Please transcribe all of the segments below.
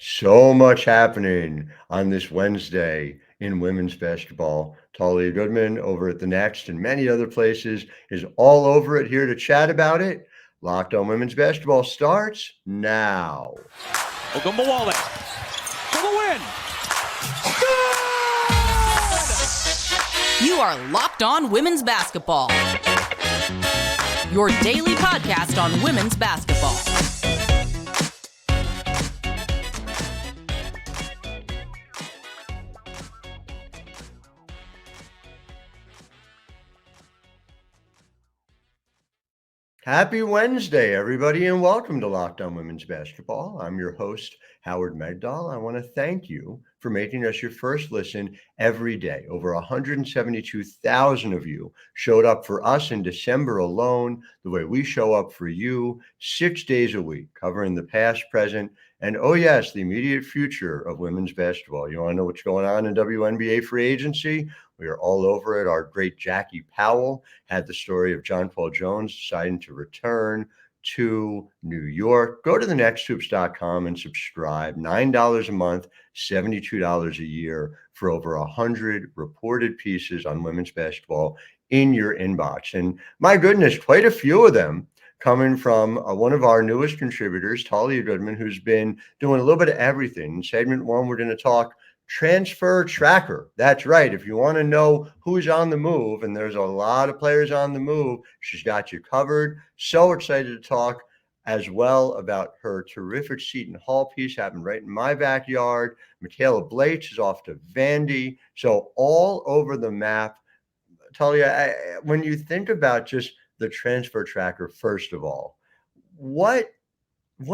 So much happening on this Wednesday in women's basketball. Talia Goodman over at the Next and many other places is all over it, here to chat about it. Locked On Women's Basketball starts now. Ogunbowale for the win. You are Locked On Women's Basketball, your daily podcast on women's basketball. Happy Wednesday, everybody, and welcome to Locked On Women's Basketball. I'm your host, Howard Megdal. I want to thank you for making us your first listen every day. Over 172,000 of you showed up for us in December alone, the way we show up for you 6 days a week, covering the past, present, and oh yes, the immediate future of women's basketball. You want to know what's going on in WNBA free agency? We are all over it. Our great Jackie Powell had the story of John Paul Jones deciding to return to New York. Go to thenexthoops.com and subscribe. $9 a month, $72 a year for over 100 reported pieces on women's basketball in your inbox. And my goodness, quite a few of them coming from one of our newest contributors, Talia Goodman, who's been doing a little bit of everything. In segment one, we're going to talk transfer tracker. That's right. If you want to know who's on the move, and there's a lot of players on the move, she's got you covered. So excited to talk as well about her terrific Seton Hall piece, happened right in my backyard. Michaela Blades is off to Vandy. So all over the map. Talia, when you think about just the transfer tracker, first of all, what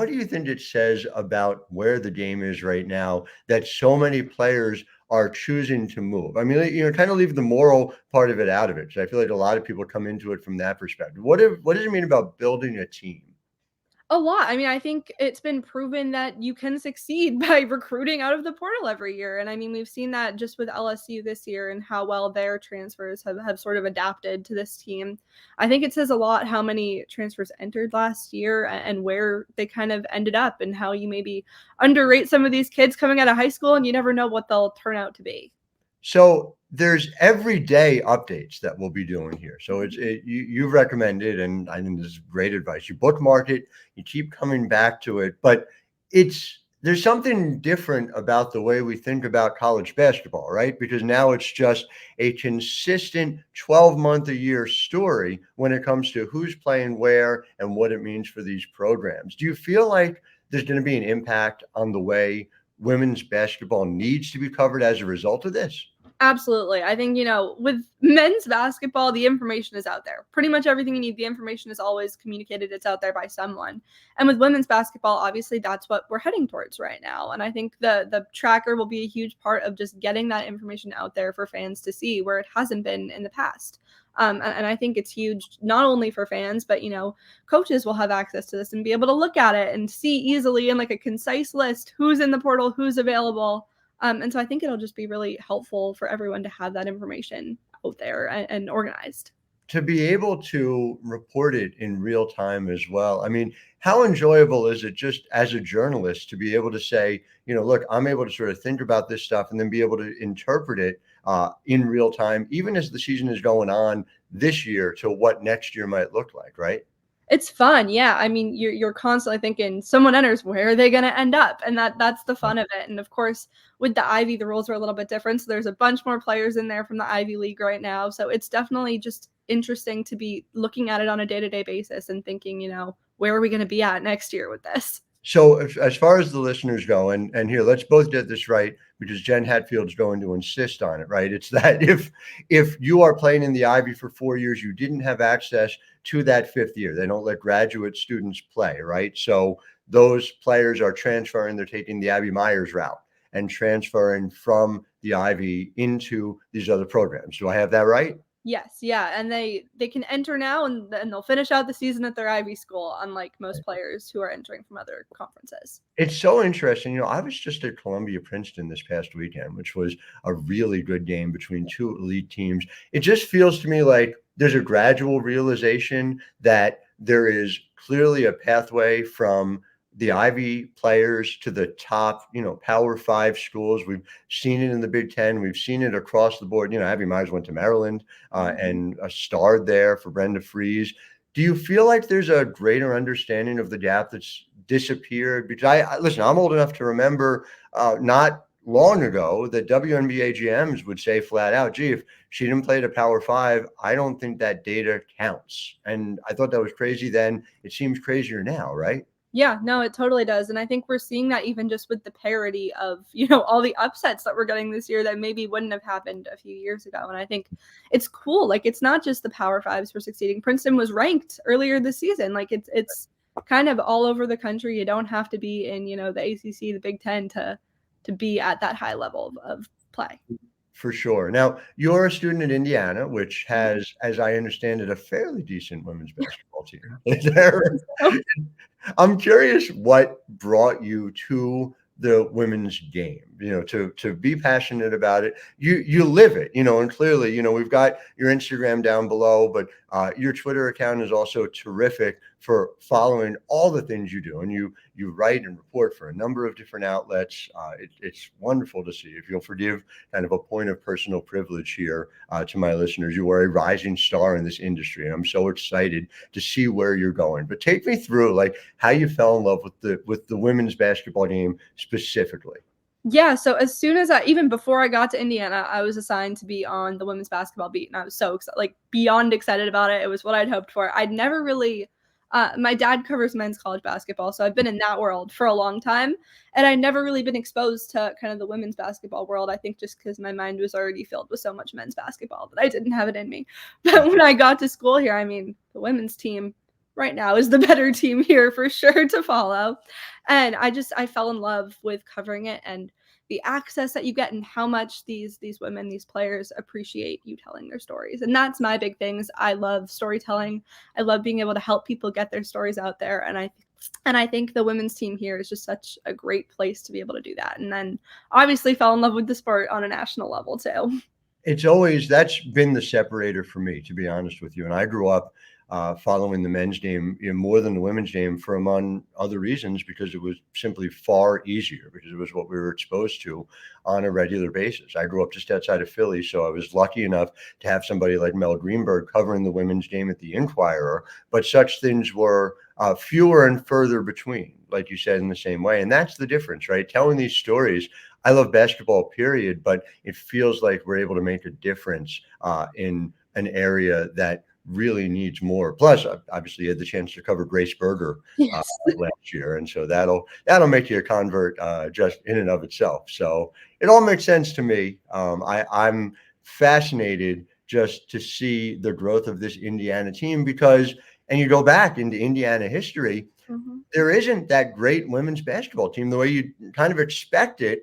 do you think it says about where the game is right now that so many players are choosing to move? I mean, kind of leave the moral part of it out of it, because I feel like a lot of people come into it from that perspective. What does it mean about building a team? A lot. I mean, I think it's been proven that you can succeed by recruiting out of the portal every year. And I mean, we've seen that just with LSU this year and how well their transfers have sort of adapted to this team. I think it says a lot how many transfers entered last year and where they kind of ended up, and how you maybe underrate some of these kids coming out of high school and you never know what they'll turn out to be. So there's everyday updates that we'll be doing here. So you've recommended, and I think this is great advice. You bookmark it, you keep coming back to it, but there's something different about the way we think about college basketball, right? Because now it's just a consistent 12-month-a-year story when it comes to who's playing where and what it means for these programs. Do you feel like there's going to be an impact on the way women's basketball needs to be covered as a result of this? Absolutely. I think, with men's basketball, the information is out there. Pretty much everything you need, the information is always communicated. It's out there by someone. And with women's basketball, obviously, that's what we're heading towards right now. And I think the tracker will be a huge part of just getting that information out there for fans to see, where it hasn't been in the past. And I think it's huge, not only for fans, but, coaches will have access to this and be able to look at it and see easily in like a concise list who's in the portal, who's available. And so I think it'll just be really helpful for everyone to have that information out there and organized. To be able to report it in real time as well. I mean, how enjoyable is it just as a journalist to be able to say, look, I'm able to sort of think about this stuff and then be able to interpret it in real time, even as the season is going on this year, to what next year might look like, right? It's fun. Yeah. I mean, you're constantly thinking someone enters, where are they going to end up? And that's the fun of it. And of course, with the Ivy, the rules are a little bit different. So there's a bunch more players in there from the Ivy League right now. So it's definitely just interesting to be looking at it on a day-to-day basis and thinking, where are we going to be at next year with this? So as far as the listeners go, and here, let's both get this right, because Jen Hatfield's going to insist on it, right? It's that if you are playing in the Ivy for 4 years, you didn't have access to that fifth year. They don't let graduate students play, right? So those players are transferring, they're taking the Abby Myers route and transferring from the Ivy into these other programs. Do I have that right? Yes, yeah, and they can enter now, and they'll finish out the season at their Ivy school, unlike most players who are entering from other conferences. It's so interesting. I was just at Columbia Princeton this past weekend, which was a really good game between two elite teams. It just feels to me like there's a gradual realization that there is clearly a pathway from the Ivy players to the top, Power 5 schools. We've seen it in the Big Ten. We've seen it across the board. Abby Myers went to Maryland and starred there for Brenda Fries. Do you feel like there's a greater understanding of the gap that's disappeared? Because listen, I'm old enough to remember not long ago that WNBA GMs would say flat out, gee, if she didn't play at a Power 5, I don't think that data counts. And I thought that was crazy then. It seems crazier now, right? Yeah, no, it totally does. And I think we're seeing that even just with the parity of, all the upsets that we're getting this year that maybe wouldn't have happened a few years ago. And I think it's cool. Like, it's not just the Power 5s for succeeding. Princeton was ranked earlier this season. Like, it's kind of all over the country. You don't have to be in, the ACC, the Big Ten to be at that high level of play. For sure. Now, you're a student at Indiana, which has, as I understand it, a fairly decent women's basketball team. I'm curious what brought you to the women's game, to be passionate about it. You live it, and clearly, we've got your Instagram down below, but your Twitter account is also terrific for following all the things you do. And you write and report for a number of different outlets. It's wonderful to see. If you'll forgive kind of a point of personal privilege here to my listeners, you are a rising star in this industry. And I'm so excited to see where you're going. But take me through like how you fell in love with the women's basketball game specifically. Yeah, so as soon as even before I got to Indiana, I was assigned to be on the women's basketball beat, and I was so beyond excited about it. It was what I'd hoped for. I'd never really, my dad covers men's college basketball, so I've been in that world for a long time, and I'd never really been exposed to kind of the women's basketball world. I think just because my mind was already filled with so much men's basketball that I didn't have it in me. But when I got to school here, I mean, the women's team right now is the better team here for sure to follow. And I fell in love with covering it and the access that you get and how much these women, these players appreciate you telling their stories. And that's my big things. I love storytelling. I love being able to help people get their stories out there. And I think the women's team here is just such a great place to be able to do that. And then obviously fell in love with the sport on a national level too. That's been the separator for me, to be honest with you. And I grew up following the men's game more than the women's game for, among other reasons, because it was simply far easier, because it was what we were exposed to on a regular basis. I grew up just outside of Philly, so I was lucky enough to have somebody like Mel Greenberg covering the women's game at the Inquirer, but such things were fewer and further between, like you said, in the same way. And that's the difference, right? Telling these stories. I love basketball, period, but it feels like we're able to make a difference in an area that really needs more. Plus, obviously, you had the chance to cover Grace Berger last year, and so that'll make you a convert just in and of itself. So it all makes sense to me. I'm fascinated just to see the growth of this Indiana team because, and you go back into Indiana history, there isn't that great women's basketball team the way you kind of expect it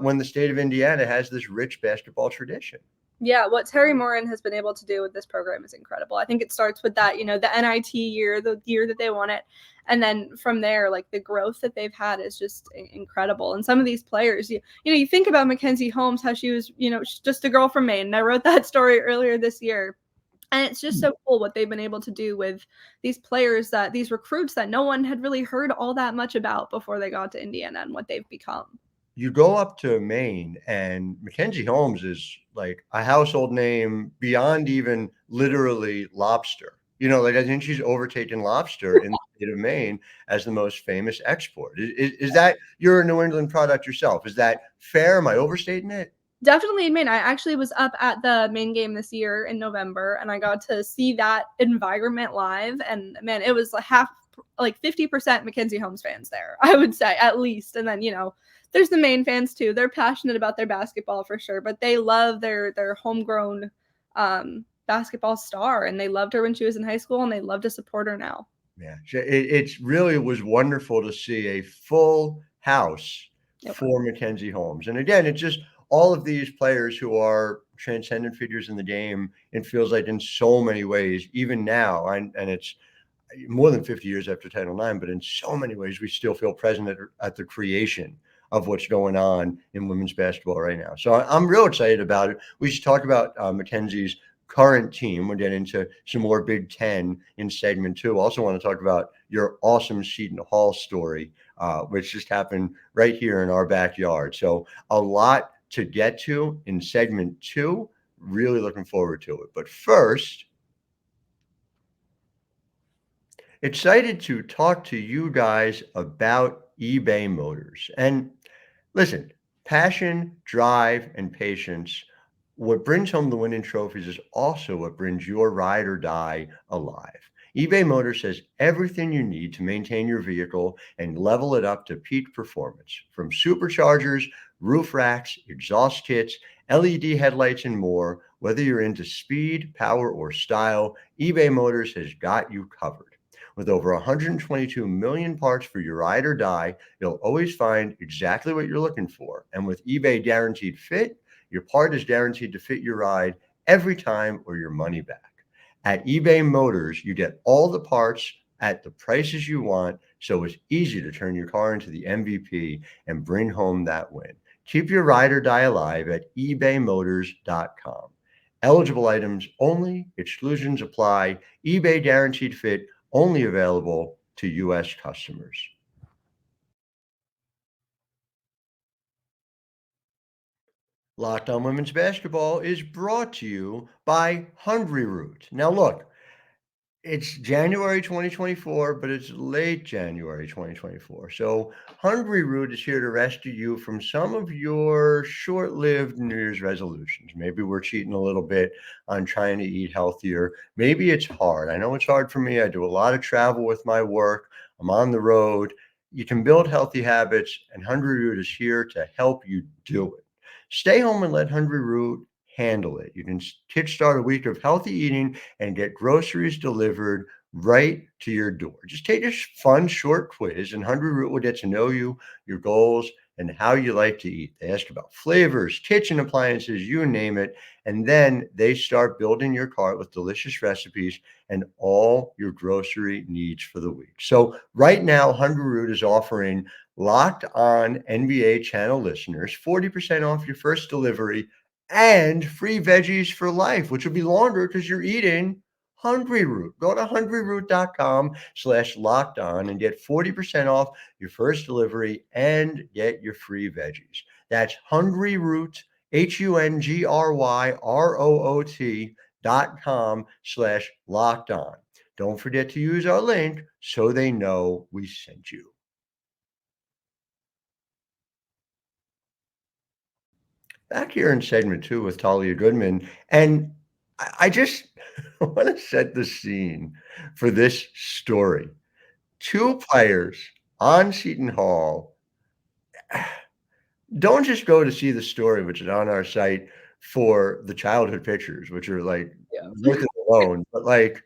when the state of Indiana has this rich basketball tradition. Yeah, what Terry Morin has been able to do with this program is incredible. I think it starts with that, the NIT year, the year that they won it. And then from there, like the growth that they've had is just incredible. And some of these players, you think about Mackenzie Holmes, how she was, she's just a girl from Maine. And I wrote that story earlier this year. And it's just so cool what they've been able to do with these players, these recruits that no one had really heard all that much about before they got to Indiana and what they've become. You go up to Maine and Mackenzie Holmes is like a household name beyond even literally lobster. I think she's overtaken lobster in the state of Maine as the most famous export. Is that, you're a New England product yourself? Is that fair? Am I overstating it? Definitely in Maine. I actually was up at the Maine game this year in November, and I got to see that environment live. And man, it was like 50% Mackenzie Holmes fans there, I would say, at least. And then, there's the Maine fans too. They're passionate about their basketball for sure, but they love their homegrown basketball star, and they loved her when she was in high school, and they love to support her now. Yeah, it really was wonderful to see a full house for Mackenzie Holmes. And again, it's just all of these players who are transcendent figures in the game. It feels like in so many ways, even now, and it's more than 50 years after Title IX, but in so many ways, we still feel present at the creation of what's going on in women's basketball right now. So I'm real excited about it. We should talk about Mackenzie's current team. We'll get into some more Big Ten in segment 2. Also want to talk about your awesome Seton Hall story, which just happened right here in our backyard. So a lot to get to in segment 2. Really looking forward to it. But first, excited to talk to you guys about eBay Motors. And listen, passion, drive, and patience, what brings home the winning trophies is also what brings your ride or die alive. eBay Motors has everything you need to maintain your vehicle and level it up to peak performance. From superchargers, roof racks, exhaust kits, LED headlights, and more, whether you're into speed, power, or style, eBay Motors has got you covered. With over 122 million parts for your ride or die, you'll always find exactly what you're looking for. And with eBay Guaranteed Fit, your part is guaranteed to fit your ride every time or your money back. At eBay Motors, you get all the parts at the prices you want, so it's easy to turn your car into the MVP and bring home that win. Keep your ride or die alive at ebaymotors.com. Eligible items only, exclusions apply. eBay Guaranteed Fit only available to U.S. customers. Locked On Women's Basketball is brought to you by Hungry Root. Now, look, it's January 2024, but it's late January 2024. So Hungry Root is here to rescue you from some of your short-lived New Year's resolutions. Maybe we're cheating a little bit on trying to eat healthier. Maybe it's hard. I know it's hard for me. I do a lot of travel with my work. I'm on the road. You can build healthy habits, and Hungry Root is here to help you do it. Stay home and let Hungry Root handle it. You can kickstart a week of healthy eating and get groceries delivered right to your door. Just take this fun short quiz, and Hungry Root will get to know you, your goals, and how you like to eat. They ask about flavors, kitchen appliances, you name it, and then they start building your cart with delicious recipes and all your grocery needs for the week. So right now, Hungry Root is offering Locked On NBA channel listeners 40% off your first delivery and free veggies for life, which will be longer because you're eating Hungry Root. Go to hungryroot.com/locked on and get 40% off your first delivery and get your free veggies. That's Hungry Root, HUNGRYROOT.com/locked on. Don't forget to use our link so they know we sent you. Back here in segment 2 with Talia Goodman, and I just want to set the scene for this story. 2 players on Seton Hall. Don't just go to see the story, which is on our site, for the childhood pictures, which are like worth it alone. But like,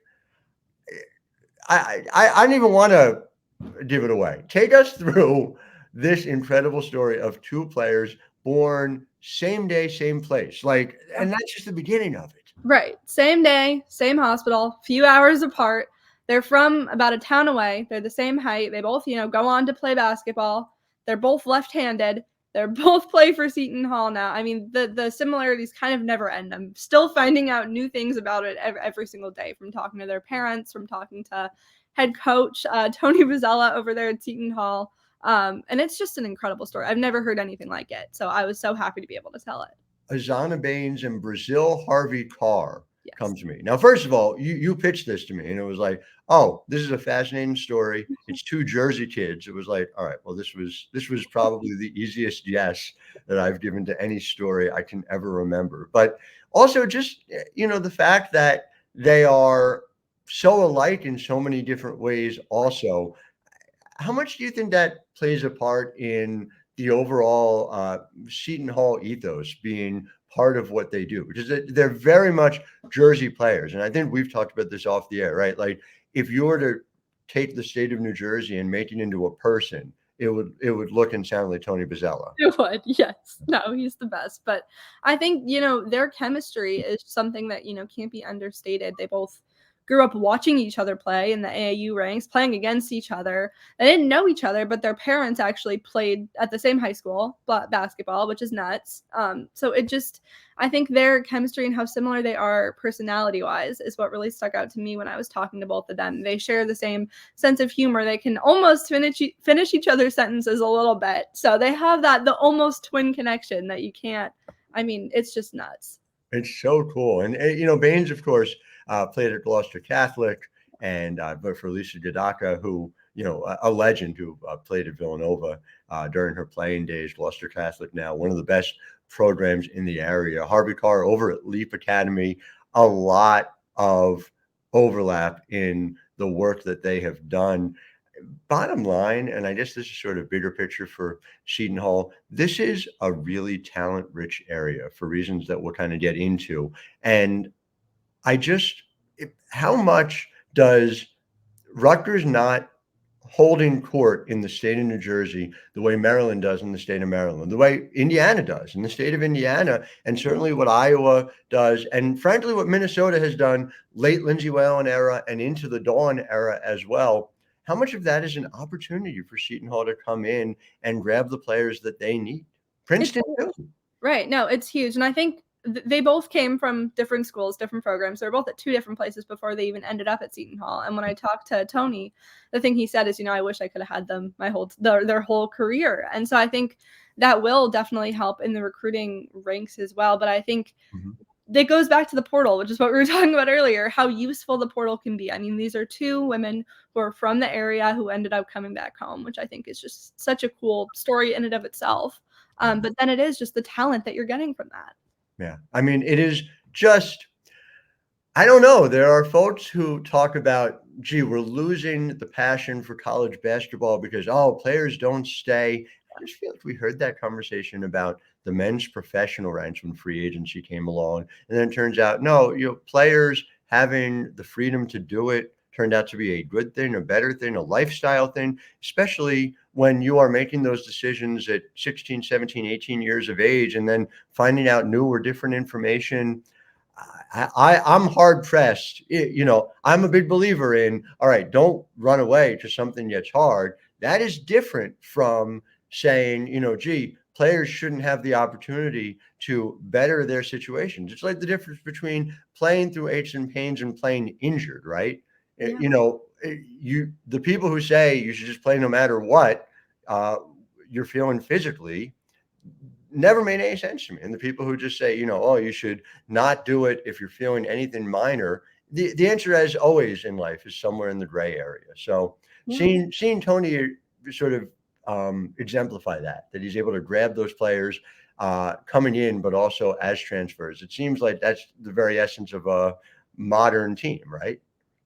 I don't even want to give it away. Take us through this incredible story of 2 players born same day, same place. Like, and that's just the beginning of it. Right. Same day, same hospital, few hours apart. They're from about a town away. They're the same height. They both, go on to play basketball. They're both left-handed. They're both play for Seton Hall now. I mean, the similarities kind of never end. I'm still finding out new things about it every single day, from talking to their parents, from talking to head coach Tony Bozzella over there at Seton Hall. And it's just an incredible story. I've never heard anything like it. So I was so happy to be able to tell it. Azana, Baines, and Brazil Harvey-Carr come to me. Now, first of all, you pitched this to me, and it was like, oh, this is a fascinating story. It's 2 Jersey kids. It was like, all right, well, this was probably the easiest yes that I've given to any story I can ever remember. But also just, the fact that they are so alike in so many different ways also. How much do you think that plays a part in the overall Seton Hall ethos being part of what they do? Because they're very much Jersey players. And I think we've talked about this off the air, right? Like, if you were to take the state of New Jersey and make it into a person, it would look and sound like Tony Bozzella. It would, yes. No, he's the best. But I think, their chemistry is something that, can't be understated. They both grew up watching each other play in the AAU ranks, playing against each other. They didn't know each other, but their parents actually played at the same high school basketball, which is nuts. So it just, I think their chemistry and how similar they are personality-wise is what really stuck out to me when I was talking to both of them. They share the same sense of humor. They can almost finish each other's sentences a little bit. So they have the almost twin connection that you can't. I mean, it's just nuts. It's so cool. And, Baines, of course, played at Gloucester Catholic, and but for Lisa Gadaka, who, a legend who played at Villanova during her playing days. Gloucester Catholic now, one of the best programs in the area. Harvey-Carr over at Leap Academy, a lot of overlap in the work that they have done. Bottom line, and I guess this is sort of bigger picture for Seton Hall, this is a really talent-rich area for reasons that we'll kind of get into. And how much does Rutgers not holding court in the state of New Jersey the way Maryland does in the state of Maryland, the way Indiana does in the state of Indiana, and certainly what Iowa does, and frankly what Minnesota has done late Lindsey Whalen era and into the Dawn era as well? How much of that is an opportunity for Seton Hall to come in and grab the players that they need? Princeton too. Right. No, it's huge. And I think they both came from different schools, different programs. They're both at two different places before they even ended up at Seton Hall. And when I talked to Tony, the thing he said is, I wish I could have had them their whole career. And so I think that will definitely help in the recruiting ranks as well. But I think that goes back to the portal, which is what we were talking about earlier, how useful the portal can be. I mean, these are two women who are from the area who ended up coming back home, which I think is just such a cool story in and of itself. But then it is just the talent that you're getting from that. Yeah. I mean, it is just, I don't know. There are folks who talk about, gee, we're losing the passion for college basketball because, players don't stay. I just feel like we heard that conversation about the men's professional ranks when free agency came along. And then it turns out, no, players having the freedom to do it turned out to be a good thing, a better thing, a lifestyle thing, especially when you are making those decisions at 16, 17, 18 years of age, and then finding out new or different information. I'm hard pressed. I'm a big believer in, all right, don't run away to something that's hard. That is different from saying, gee, players shouldn't have the opportunity to better their situations. It's like the difference between playing through aches and pains and playing injured, right? Yeah. The people who say you should just play no matter what you're feeling physically never made any sense to me. And the people who just say, you should not do it if you're feeling anything minor, the answer, as always in life, is somewhere in the gray area. So seeing Tony sort of exemplify that he's able to grab those players coming in, but also as transfers. It seems like that's the very essence of a modern team, right?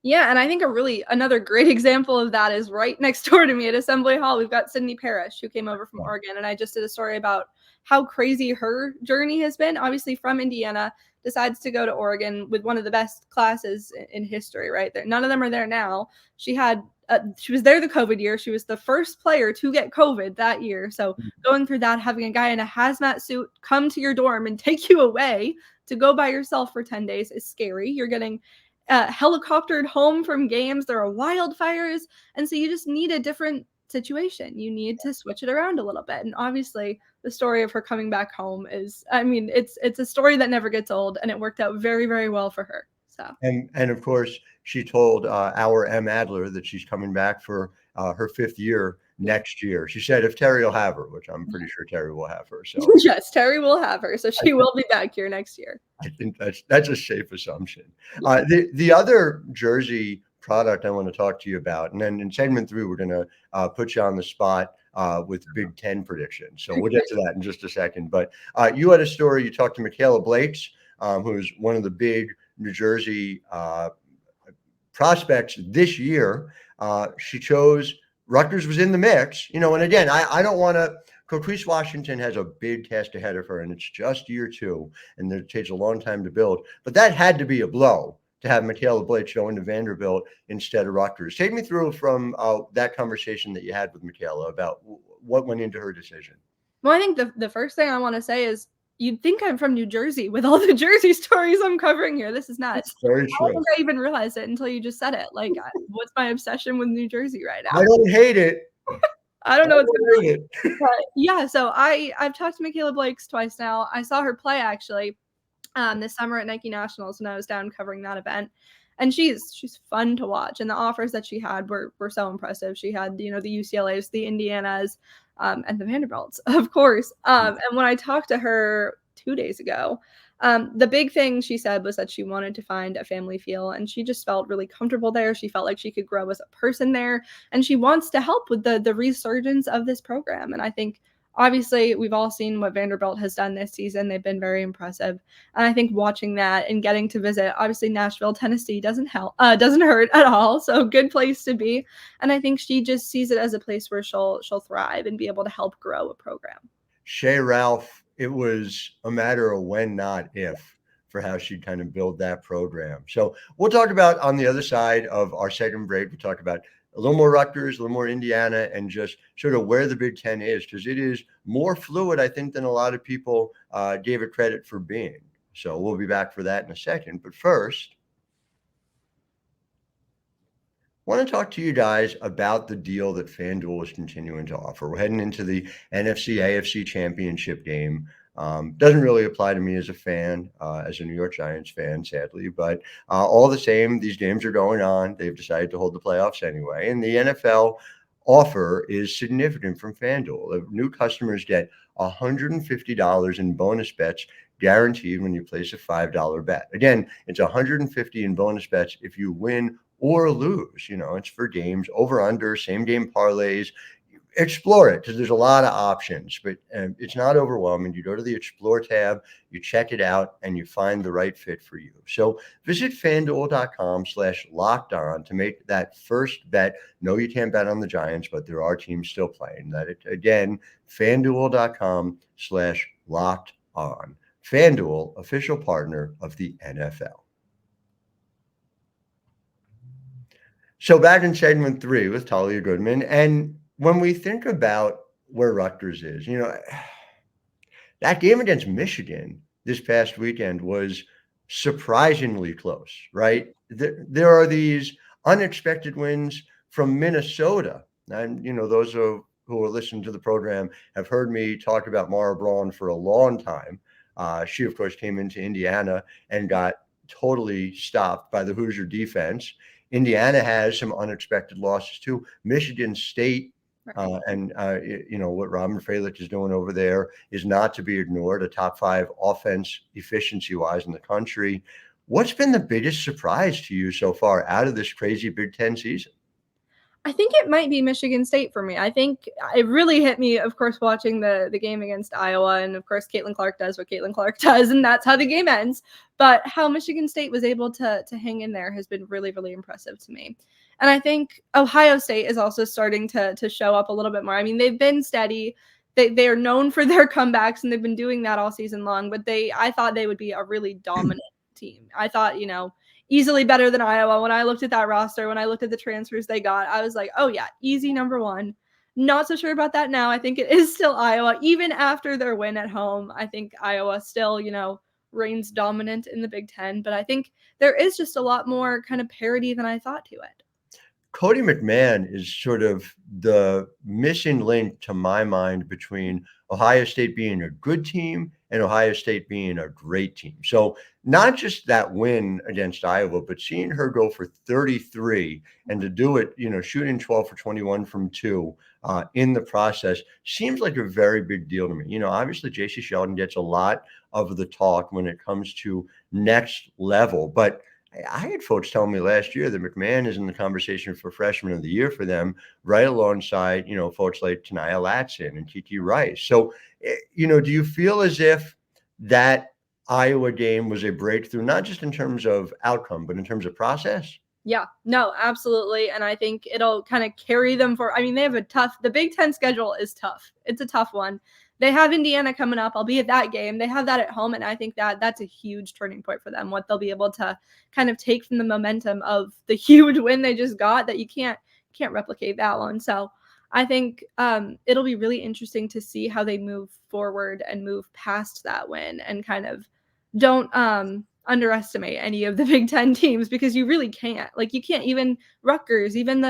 Yeah, and I think another great example of that is right next door to me at Assembly Hall. We've got Sydney Parrish, who came over from Oregon, and I just did a story about how crazy her journey has been. Obviously from Indiana, decides to go to Oregon with one of the best classes in history, right? None of them are there now. She was there the COVID year. She was the first player to get COVID that year. So going through that, having a guy in a hazmat suit come to your dorm and take you away to go by yourself for 10 days is scary. You're getting helicoptered home from games. There are wildfires. And so you just need a different situation. You need to switch it around a little bit. And obviously the story of her coming back home is, it's a story that never gets old, and it worked out very, very well for her. So, and of course she told our M. Adler that she's coming back for her 5th year next year. She said if Terry will have her, which I'm pretty sure Terry will have her. So yes, Terry will have her. So she will be back here next year. I think that's a safe assumption. The other Jersey product I want to talk to you about, and then in segment 3, we're going to put you on the spot with Big Ten predictions. So we'll get to that in just a second. But you had a story. You talked to Michaela Blakes, who's one of the big New Jersey prospects this year. She chose Rutgers was in the mix, and again, I don't want to. Coquise Washington has a big task ahead of her, and it's just year 2, and it takes a long time to build. But that had to be a blow to have Michaela Blake going to Vanderbilt instead of Rutgers. Take me through from that conversation that you had with Michaela about what went into her decision. Well, I think the first thing I want to say is you'd think I'm from New Jersey with all the Jersey stories I'm covering here. This is nuts. It's very I don't true. think I even realized it until you just said it. Like, what's my obsession with New Jersey right now? I don't hate it. I don't know what's going on. hate it. But yeah, so I've talked to Michaela Blakes twice now. I saw her play actually this summer at Nike Nationals when I was down covering that event. And she's fun to watch. And the offers that she had were so impressive. She had, the UCLAs, the Indianas, and the Vanderbilts, of course. And when I talked to her 2 days ago, the big thing she said was that she wanted to find a family feel, and she just felt really comfortable there. She felt like she could grow as a person there, and she wants to help with the resurgence of this program. And I think obviously we've all seen what Vanderbilt has done this season. They've been very impressive. And I think watching that and getting to visit, obviously Nashville, Tennessee doesn't hurt at all. So good place to be. And I think she just sees it as a place where she'll thrive and be able to help grow a program. Shea Ralph, it was a matter of when, not if, for how she'd kind of build that program. So we'll talk about on the other side of our second break, we'll talk about a little more Rutgers, a little more Indiana, and just sort of where the Big Ten is, because it is more fluid, I think, than a lot of people gave it credit for being. So we'll be back for that in a second. But first, I want to talk to you guys about the deal that FanDuel is continuing to offer. We're heading into the NFC AFC championship game. Doesn't really apply to me as a fan, as a New York Giants fan, sadly, but all the same, these games are going on. They've decided to hold the playoffs anyway. And the NFL offer is significant from FanDuel. New customers get $150 in bonus bets guaranteed when you place a $5 bet. Again, it's $150 in bonus bets if you win or lose. It's for games over, under, same game parlays. Explore it, because there's a lot of options, but it's not overwhelming. You go to the Explore tab, you check it out, and you find the right fit for you. So visit FanDuel.com/lockedon to make that first bet. No, you can't bet on the Giants, but there are teams still playing. Again, FanDuel.com/lockedon. FanDuel, official partner of the NFL. So back in segment 3 with Talia Goodman, and when we think about where Rutgers is, that game against Michigan this past weekend was surprisingly close, right? There are these unexpected wins from Minnesota. And, those who are listening to the program have heard me talk about Mara Braun for a long time. She, of course, came into Indiana and got totally stopped by the Hoosier defense. Indiana has some unexpected losses too. Michigan State, and what Robin Fralick is doing over there is not to be ignored. A top 5 offense efficiency-wise in the country. What's been the biggest surprise to you so far out of this crazy Big Ten season? I think it might be Michigan State for me. I think it really hit me, of course, watching the game against Iowa. And of course, Caitlin Clark does what Caitlin Clark does, and that's how the game ends. But how Michigan State was able to hang in there has been really, really impressive to me. And I think Ohio State is also starting to show up a little bit more. I mean, they've been steady. They are known for their comebacks, and they've been doing that all season long. But I thought they would be a really dominant team. I thought, easily better than Iowa. When I looked at that roster, when I looked at the transfers they got, I was like, oh yeah, easy number 1. Not so sure about that now. I think it is still Iowa. Even after their win at home, I think Iowa still, reigns dominant in the Big Ten. But I think there is just a lot more kind of parity than I thought to it. Cody McMahon is sort of the missing link to my mind between Ohio State being a good team and Ohio State being a great team. So not just that win against Iowa, but seeing her go for 33 and to do it, shooting 12 for 21 from 2 in the process seems like a very big deal to me. Obviously JC Sheldon gets a lot of the talk when it comes to next level, but I had folks telling me last year that McMahon is in the conversation for freshman of the year for them, right alongside, folks like Tanaya Latson and Kiki Rice. So, do you feel as if that Iowa game was a breakthrough, not just in terms of outcome, but in terms of process? Yeah, no, absolutely. And I think it'll kind of carry them they have the Big Ten schedule is tough. It's a tough one. They have Indiana coming up. I'll be at that game. They have that at home. And I think that's a huge turning point for them, what they'll be able to kind of take from the momentum of the huge win they just got, that you can't replicate that one. So I think it'll be really interesting to see how they move forward and move past that win and kind of don't underestimate any of the Big Ten teams, because you really can't. Like, you can't even Rutgers, even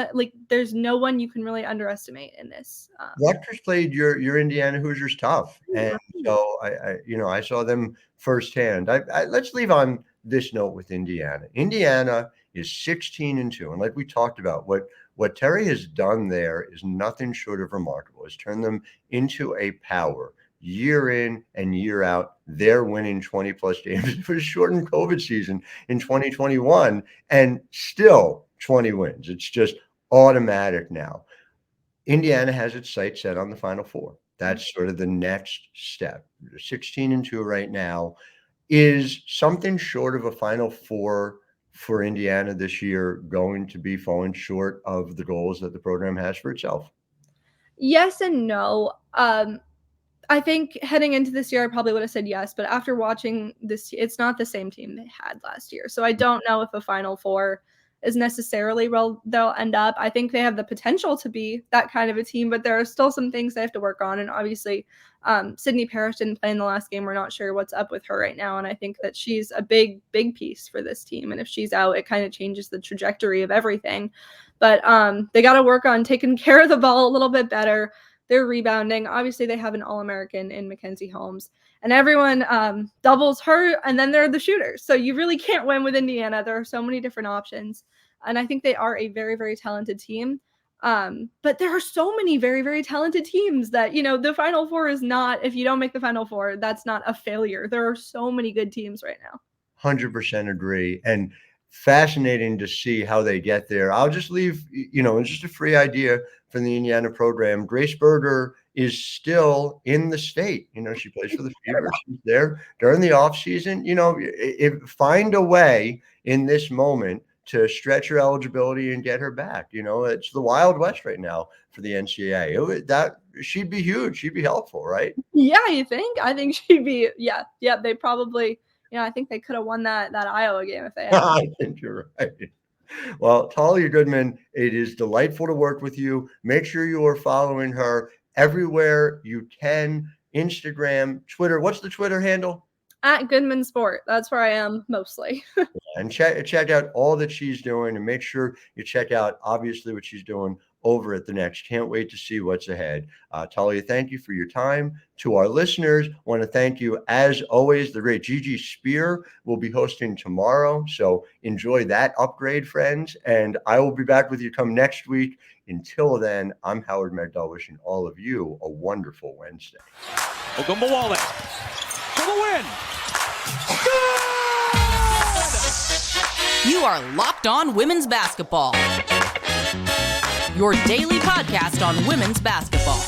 there's no one you can really underestimate in this. Rutgers played your Indiana Hoosiers tough, and so I saw them firsthand. Let's leave on this note with Indiana. Indiana is 16-2, and like we talked about, what Terry has done there is nothing short of remarkable. Has turned them into a power year in and year out. They're winning 20 plus games. It was a shortened COVID season in 2021, and still 20 wins. It's just automatic now. Indiana has its sights set on the Final Four. That's sort of the next step. 16-2 right now. Is something short of a Final Four for Indiana this year going to be falling short of the goals that the program has for itself? Yes and no. I think heading into this year, I probably would have said yes, but after watching this, it's not the same team they had last year. So I don't know if a Final Four is necessarily where they'll end up. I think they have the potential to be that kind of a team, but there are still some things they have to work on. And obviously, Sydney Parrish didn't play in the last game. We're not sure what's up with her right now. And I think that she's a big piece for this team. And if she's out, it kind of changes the trajectory of everything. But they got to work on taking care of the ball a little bit better. They're rebounding. Obviously, they have an All-American in Mackenzie Holmes. And everyone doubles her, and then they're the shooters. So you really can't win with Indiana. There are so many different options. And I think they are a very, very talented team. But there are so many very, very talented teams that, the Final Four is not, if you don't make the Final Four, that's not a failure. There are so many good teams right now. 100% agree. And fascinating to see how they get there. I'll just leave, it's just a free idea from the Indiana program. Grace Berger is still in the state. She plays for the Fever. She's there during the off season. Find a way in this moment to stretch her eligibility and get her back. It's the Wild West right now for the NCAA. That she'd be huge. She'd be helpful, right? Yeah, you think? I think she'd be. Yeah. They probably. I think they could have won that Iowa game if they had. I think you're right. Well, Talia Goodman, it is delightful to work with you. Make sure you are following her everywhere you can. Instagram, Twitter. What's the Twitter handle? At Goodman Sport. That's where I am mostly. And check out all that she's doing, and make sure you check out, obviously, what she's doing over at the Next. Can't wait to see what's ahead. Talia, thank you for your time. To our listeners, want to thank you, as always. The great Gigi Spear will be hosting tomorrow, so enjoy that upgrade, friends. And I will be back with you come next week. Until then, I'm Howard Megdal, wishing all of you a wonderful Wednesday. Ogunbowale for the win. You are Locked On Women's Basketball, your daily podcast on women's basketball.